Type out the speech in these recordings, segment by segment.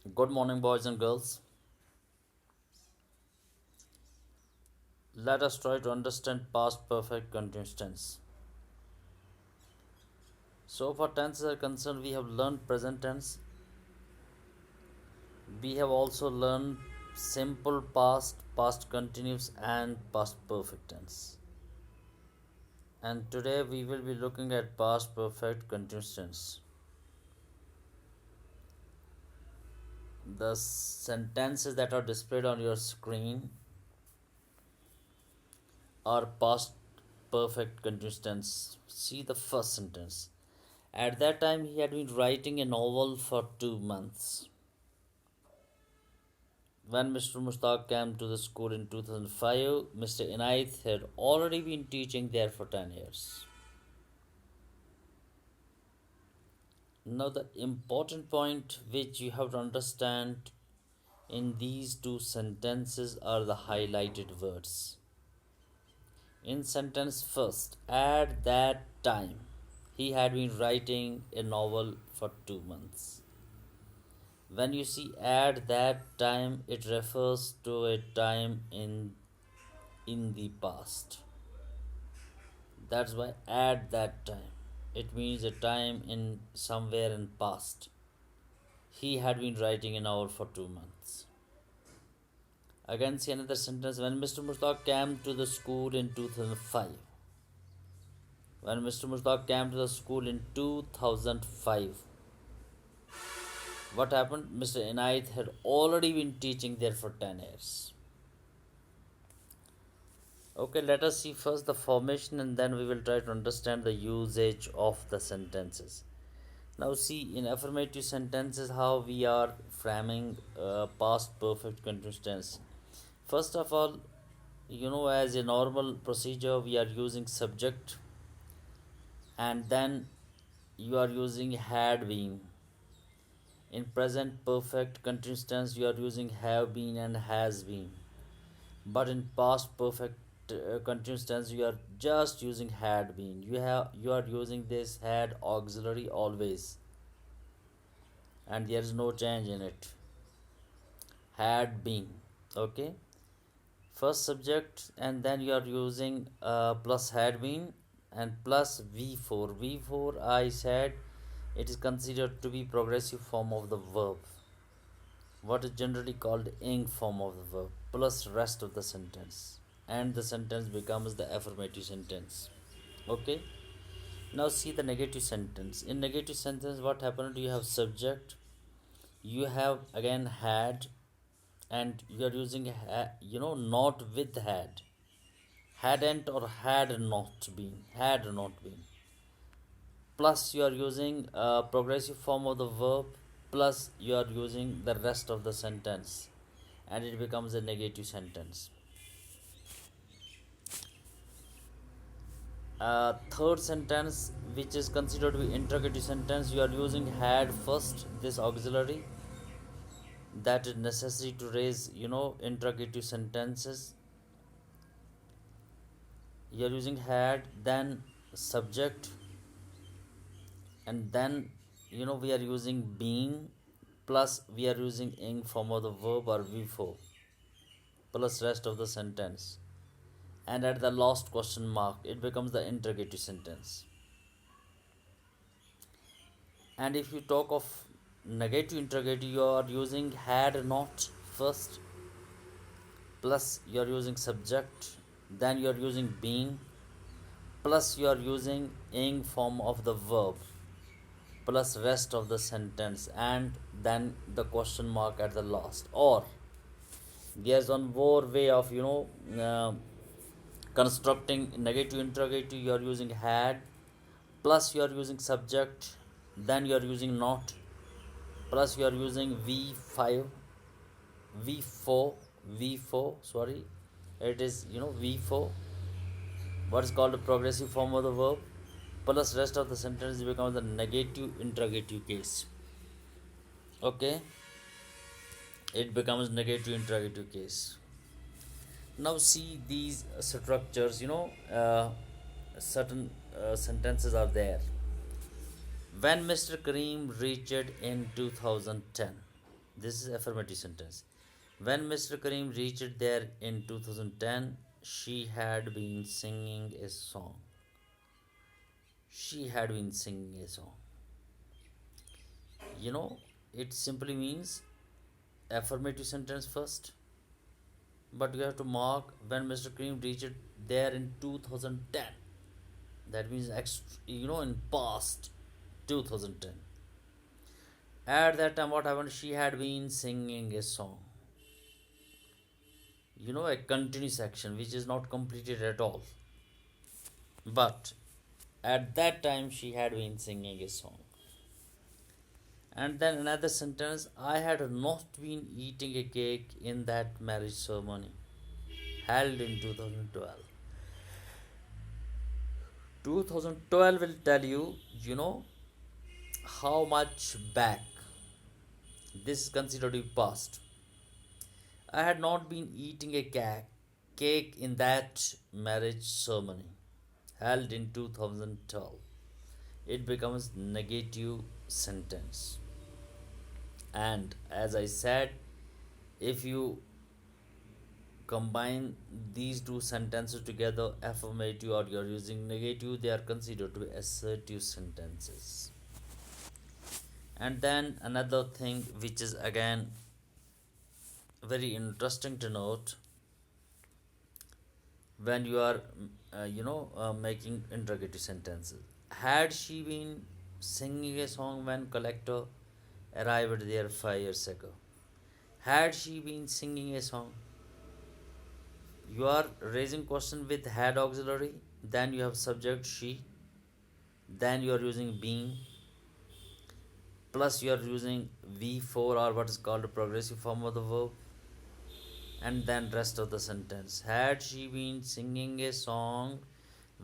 Good morning, boys and girls. Let us try to understand past perfect continuous tense. So, far tenses are concerned, we have learned present tense. We have also learned simple past, past continuous, and past perfect tense. And today we will be looking at past perfect continuous tense. The sentences that are displayed on your screen are past perfect continuous tense. See the first sentence. At that time, he had been writing a novel for 2 months. When Mr. Mushtaq came to the school in 2005, Mr. Inayat had already been teaching there for 10 years. Now, the important point which you have to understand in these two sentences are the highlighted words. In sentence first, at that time, he had been writing a novel for 2 months. When you see at that time, it refers to a time in the past. That's why at that time. It means a time in somewhere in past. He had been writing an novel for 2 months. Again, see another sentence. When Mr. Mushtaq came to the school in 2005. When Mr. Mushtaq came to the school in 2005. What happened? Mr. Inayat had already been teaching there for 10 years. Okay, let us see first the formation and then we will try to understand the usage of the sentences. Now, see in affirmative sentences how we are framing past perfect continuous tense. First of all, as a normal procedure, we are using subject and then you are using had been. In present perfect continuous tense, you are using have been and has been. But in past perfect continuous tense, you are just using had been. You are using this had auxiliary always, and there is no change in it. Had been. Okay, first subject and then you are using plus had been and plus v4. V4, I said, it is considered to be progressive form of the verb, what is generally called ing form of the verb, plus rest of the sentence, and the sentence becomes the affirmative sentence. Okay, now see the negative sentence. In negative sentence, what happened? You have subject, you have again had, and you are using not with had, hadn't or had not been, plus you are using progressive form of the verb, plus you are using the rest of the sentence, and it becomes a negative sentence. Third sentence, which is considered to be interrogative sentence, you are using had first, this auxiliary that is necessary to raise interrogative sentences. You are using had, then subject, and then we are using being, plus we are using ing form of the verb or v4, plus rest of the sentence, and at the last question mark it becomes the interrogative sentence. And if you talk of negative interrogative, you are using had not first, plus you are using subject, then you are using being, plus you are using ing form of the verb, plus rest of the sentence, and then the question mark at the last. Or there's one more way of constructing negative interrogative. You are using had, plus you are using subject, then you are using not, plus you are using v5, v4, v4, sorry, it is v4, what is called a progressive form of the verb, plus rest of the sentence becomes the negative interrogative case. Okay, it becomes negative interrogative case. Now see these structures, certain sentences are there. When Mr. Kareem reached in 2010, This is affirmative sentence. When Mr. Karim reached there in 2010, she had been singing a song. She had been singing a song. You know, it simply means affirmative sentence first, but you have to mark when Mr. Karim reached there in 2010. That means in past 2010. At that time, what happened? She had been singing a song. A continuous action which is not completed at all. But at that time, she had been singing a song. And then another sentence, I had not been eating a cake in that marriage ceremony held in 2012. 2012 will tell you, how much back this is considered to be past. I had not been eating a cake in that marriage ceremony held in 2012. It becomes negative sentence. And as I said, if you combine these two sentences together, affirmative or you're using negative, they are considered to be assertive sentences. And then another thing which is again very interesting to note, when you are making interrogative sentences. Had she been singing a song when collector arrived there 5 years ago? Had she been singing a song? You are raising question with had auxiliary, then you have subject she, then you are using being, plus you are using V4 or what is called a progressive form of the verb, and then rest of the sentence. Had she been singing a song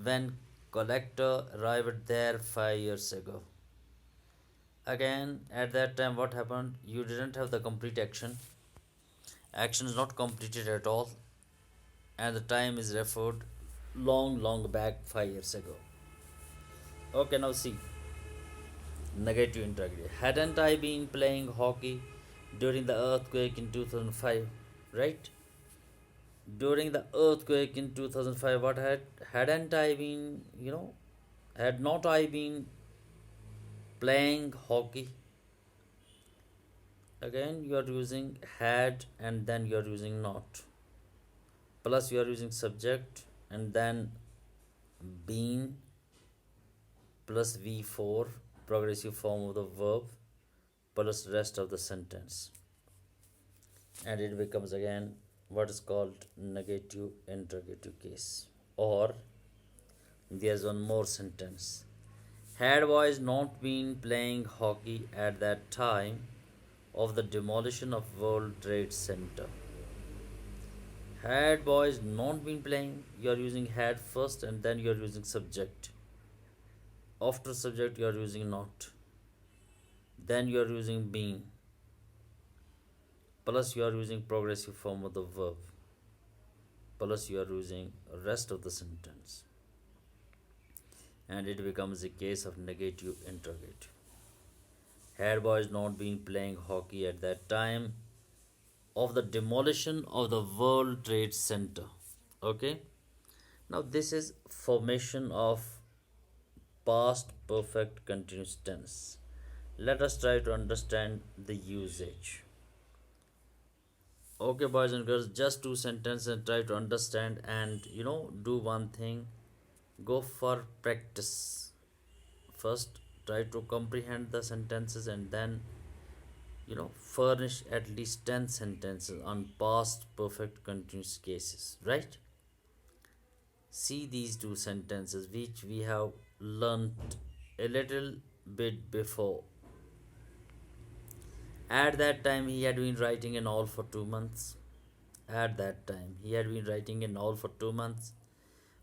when collector arrived there 5 years ago? Again, at that time, what happened? You didn't have the complete action. Action is not completed at all, and the time is referred long, long back 5 years ago. Okay, now see negative interrogative. Hadn't I been playing hockey during the earthquake in 2005? Right? During the earthquake in 2005, what hadn't I been, had not I been playing hockey? Again, you are using had and then you are using not. Plus, you are using subject and then been plus V4, progressive form of the verb, plus rest of the sentence. And it becomes again what is called negative interrogative case. Or there's one more sentence. Had boys not been playing hockey at that time of the demolition of World Trade Center? Had boys not been playing, you are using had first and then you are using subject. After subject, you are using not. Then you are using been. Plus, you are using progressive form of the verb. Plus, you are using rest of the sentence. And it becomes a case of negative interrogative. Had boys not been playing hockey at that time of the demolition of the World Trade Center? Okay. Now, this is formation of past perfect continuous tense. Let us try to understand the usage. Okay, boys and girls, just two sentences and try to understand and do one thing. Go for practice. First, try to comprehend the sentences and then furnish at least 10 sentences on past perfect continuous cases, right? See these two sentences which we have learnt a little bit before. At that time, he had been writing a novel for 2 months. At that time, he had been writing a novel for 2 months.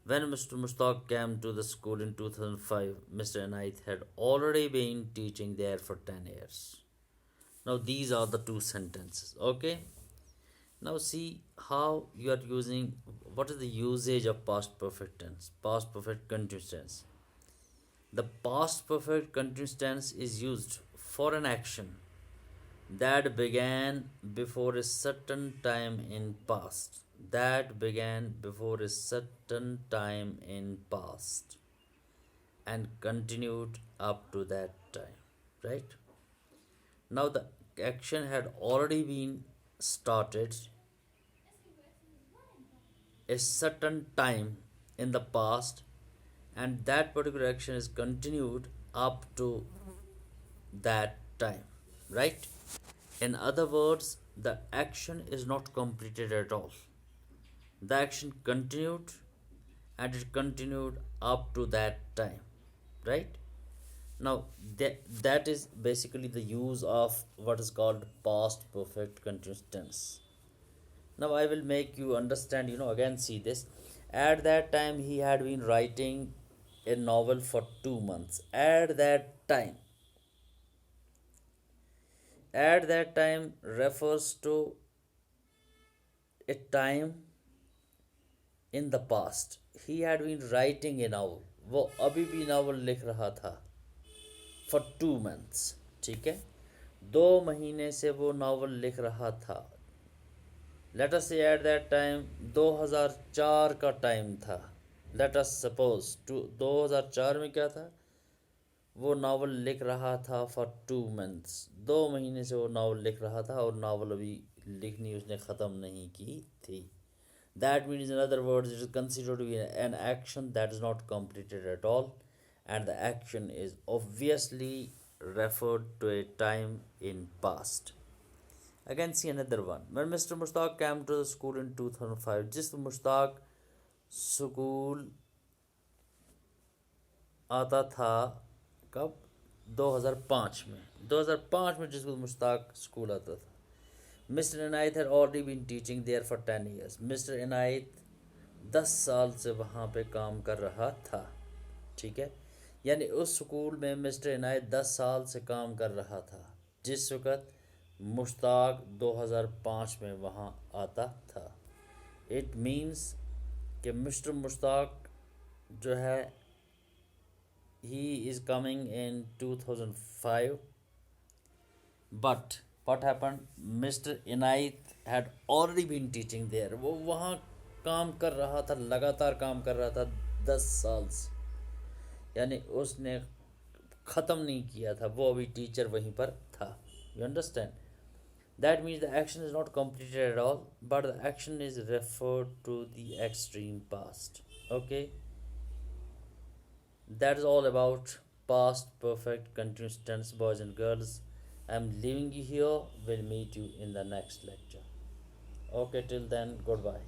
When Mr. Mustaq came to the school in 2005, Mr. Anayat had already been teaching there for 10 years. Now, these are the two sentences. Okay? Now, see how you are using, what is the usage of past perfect tense, past perfect continuous tense. The past perfect continuous tense is used for an action that began before a certain time in past. That began before a certain time in past and continued up to that time, right? Now the action had already been started a certain time in the past, and that particular action is continued up to that time, right? In other words, the action is not completed at all. The action continued and it continued up to that time, right? Now, that is basically the use of what is called past perfect continuous tense. Now, I will make you understand, again, see this. At that time, he had been writing a novel for 2 months. At that time refers to a time in the past. He had been writing a novel. वो अभी भी novel लिख रहा था for 2 months. ठीक है, 2 महीने से वो नावल लिख रहा था. लेट अस से एट दैट टाइम 2004 का टाइम था. लेट अस सपोज 2004 में क्या था, वो नावल लिख रहा था फॉर 2 मंथ्स. 2 महीने से वो नावल लिख रहा था और नावल अभी लिखनी उसने ख़त्म नहीं की थी. That means, in other words, it is considered to be an action that is not completed at all, and the action is obviously referred to a time in past. Again, see another one. When Mr. Mushtaq came to the school in 2005, जिस Mushtaq school आता था कब, 2005 में. 2005 में जिस Mushtaq school आता था. Mr. Inayat had already been teaching there for 10 years. Mr. Inayat 10 साल से वहाँ पे काम कर रहा था. ठीक है, यानी उस स्कूल में मिस्टर इनायत 10 साल से काम कर रहा था जिस वक़्त मुश्ताक 2005 में वहाँ आता था. इट मीन्स कि मिस्टर मुश्ताक जो है he is coming in 2005, but what happened, Mr. Inayat had already been teaching there. वो वहाँ काम कर रहा था, लगातार काम कर रहा था 10 साल से, यानी उसने ख़त्म नहीं किया था, वो अभी टीचर वहीं पर था. You understand? That means the action is not completed at all, but the action is referred to the extreme past. Okay? That is all about past perfect continuous tense, boys and girls. I'm leaving you here. We'll meet you in the next lecture. Okay, till then, goodbye.